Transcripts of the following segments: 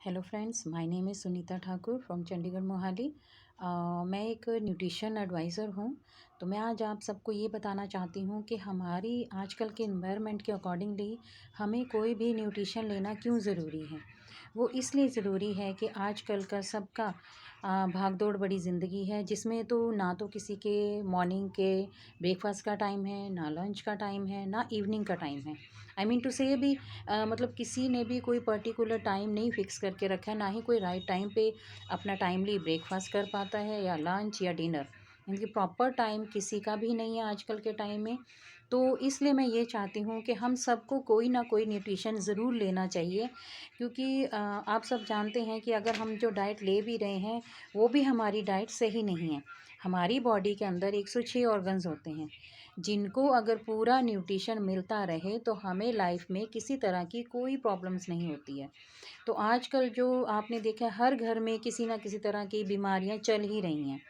Hello friends, my name is Sunita Thakur from Chandigarh Mohali. मैं एक nutrition adviser हूँ। तो मैं आज आप सबको ये बताना चाहती हूँ कि हमारी आजकल के एनवायरनमेंट के अकॉर्डिंगली हमें कोई भी न्यूट्रिशन लेना क्यों ज़रूरी है। वो इसलिए ज़रूरी है कि आजकल का सबका भाग दौड़ बड़ी ज़िंदगी है, जिसमें तो ना तो किसी के मॉर्निंग के ब्रेकफास्ट का टाइम है, ना लंच का टाइम है, ना इवनिंग का टाइम है। आई मीन टू से भी मतलब किसी ने भी कोई पर्टिकुलर टाइम नहीं फिक्स करके रखा है, ना ही कोई राइट टाइम पे अपना टाइमली ब्रेकफास्ट कर पाता है या लंच या डिनर। इनकी प्रॉपर टाइम किसी का भी नहीं है आजकल के टाइम में। तो इसलिए मैं ये चाहती हूँ कि हम सबको कोई ना कोई न्यूट्रिशन ज़रूर लेना चाहिए, क्योंकि आप सब जानते हैं कि अगर हम जो डाइट ले भी रहे हैं वो भी हमारी डाइट सही नहीं है। हमारी बॉडी के अंदर 106 ऑर्गन्स होते हैं, जिनको अगर पूरा न्यूट्रिशन मिलता रहे तो हमें लाइफ में किसी तरह की कोई प्रॉब्लम्स नहीं होती है। तो आजकल जो आपने देखा है, हर घर में किसी ना किसी तरह की बीमारियां चल ही रही हैं।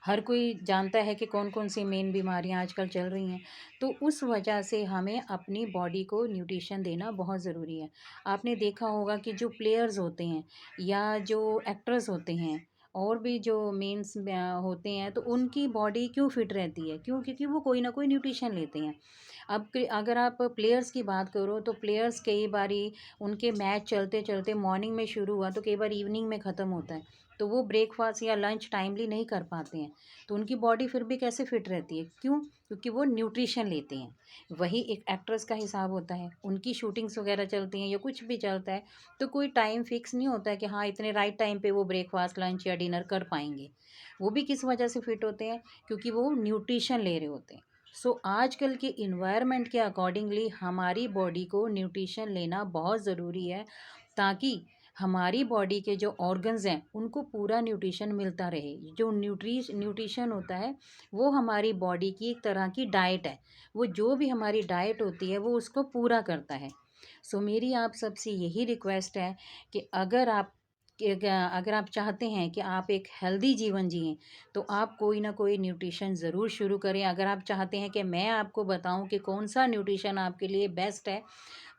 हर कोई जानता है कि कौन कौन सी मेन बीमारियां आजकल चल रही हैं। तो उस वजह से हमें अपनी बॉडी को न्यूट्रिशन देना बहुत ज़रूरी है। आपने देखा होगा कि जो प्लेयर्स होते हैं या जो एक्टर्स होते हैं और भी जो मेंस होते हैं, तो उनकी बॉडी क्यों फिट रहती है? क्यों? क्योंकि वो कोई ना कोई न्यूट्रिशन लेते हैं। अगर आप प्लेयर्स की बात करो तो प्लेयर्स कई बारी उनके मैच चलते चलते मॉर्निंग में शुरू हुआ तो कई बार इवनिंग में ख़त्म होता है। तो वो ब्रेकफास्ट या लंच टाइमली नहीं कर पाते हैं। तो उनकी बॉडी फिर भी कैसे फिट रहती है? क्यों? क्योंकि वो न्यूट्रिशन लेते हैं। वही एक एक्ट्रेस का हिसाब होता है, उनकी शूटिंग्स वगैरह चलती हैं या कुछ भी चलता है, तो कोई टाइम फिक्स नहीं होता है कि हाँ इतने राइट टाइम पे वो ब्रेकफास्ट लंच या डिनर कर पाएंगे। वो भी किस वजह से फिट होते हैं? क्योंकि वो न्यूट्रिशन ले रहे होते हैं। सो आजकल के इन्वायरमेंट के अकॉर्डिंगली हमारी बॉडी को न्यूट्रिशन लेना बहुत ज़रूरी है, ताकि हमारी बॉडी के जो ऑर्गन्स हैं उनको पूरा न्यूट्रिशन मिलता रहे। जो न्यूट्रिशन होता है वो हमारी बॉडी की एक तरह की डाइट है। वो जो भी हमारी डाइट होती है वो उसको पूरा करता है। सो मेरी आप सबसे यही रिक्वेस्ट है कि अगर आप चाहते हैं कि आप एक हेल्दी जीवन जिएं, तो आप कोई ना कोई न्यूट्रिशन ज़रूर शुरू करें। अगर आप चाहते हैं कि मैं आपको बताऊं कि कौन सा न्यूट्रिशन आपके लिए बेस्ट है,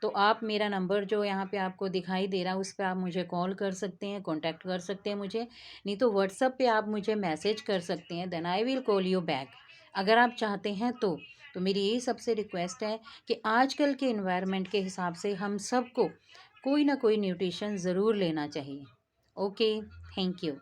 तो आप मेरा नंबर जो यहाँ पे आपको दिखाई दे रहा है उस पे आप मुझे कॉल कर सकते हैं, कांटेक्ट कर सकते हैं मुझे। नहीं तो व्हाट्सएप पे आप मुझे मैसेज कर सकते हैं, then I will call you back, अगर आप चाहते हैं तो मेरी यही सबसे रिक्वेस्ट है कि आजकल के एनवायरनमेंट के हिसाब से हम सबको कोई ना कोई न्यूट्रिशन ज़रूर लेना चाहिए। Okay, thank you.